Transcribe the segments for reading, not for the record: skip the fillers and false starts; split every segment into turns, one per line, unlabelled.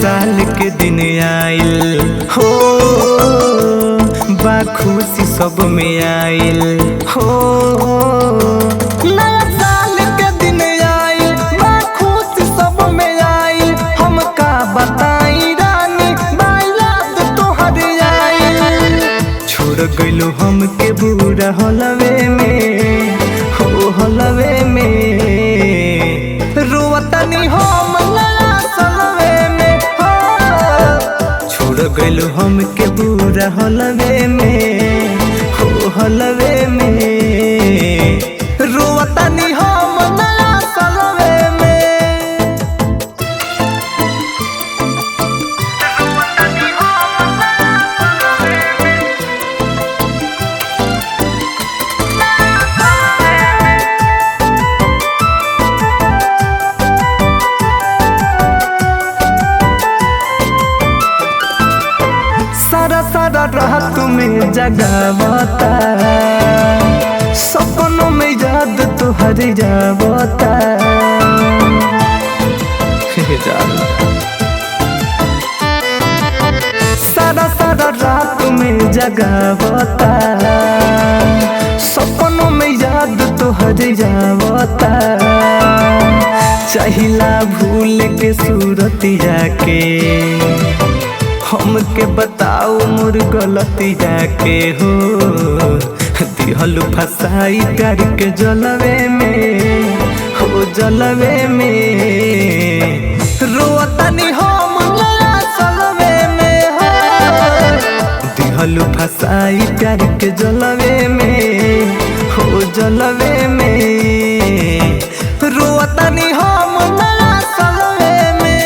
साल के दिन आइल हो, बा खुशी सब में आइल हो। नया साल के दिन आइल, बा खुशी सब में आइल। हम का बताई रानी, बा याद तोहर आइल। छोड़ गइलो हमके बुरा हलवे में हो, हलवे में रोवतनी हम नया सलवे में हो। छोड़ गइलो हमके बुरा हलवे में हो, हलवे में रोवतनी हम नया सलवे में। सारा सारा रात में जगावता, सपनों में याद तोहर जावता। सारा सारा रात में जगावता, सपनों में याद तोहर जावता। चाहिला भूल के सूरतिया के, हमके बताओ मोर गलती जाके हो। दिहलु फसाई प्यार के जलवे में हो, जलवे में रोवतनी हम नया सलवे में हो। दिहलु फसाई प्यार के जलवे में हो, जलवे में रोवतनी हम नया सलवे में।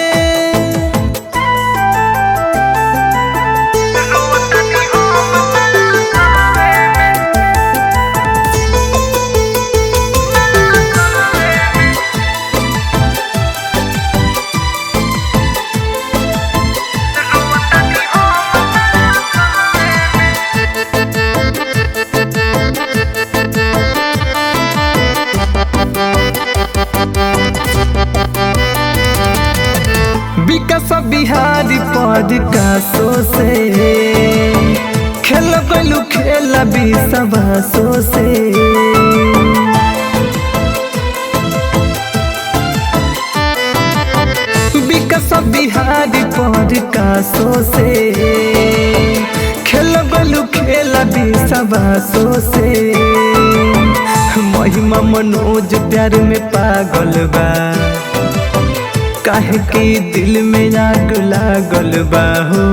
विकास बिहारी पॉडकास्टो से खेल गलू खेल विश्वासो से। विकास बिहारी पॉडकास्टो से खेल गलू खेल विश्वासो से। महिमा मनोज प्यार में पागल बा, काहे की दिल में आग लागल बा हो।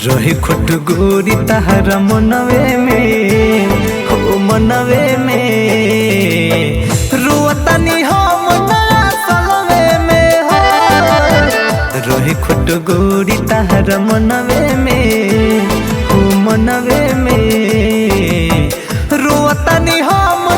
रहे खोट गोरी तहरा मनवे में हो, मनवे में रोवतनी हम नया सलवे में हो। रहे खोट गोरी तहरा मनवे में हो, मनवे में रोवतनी हम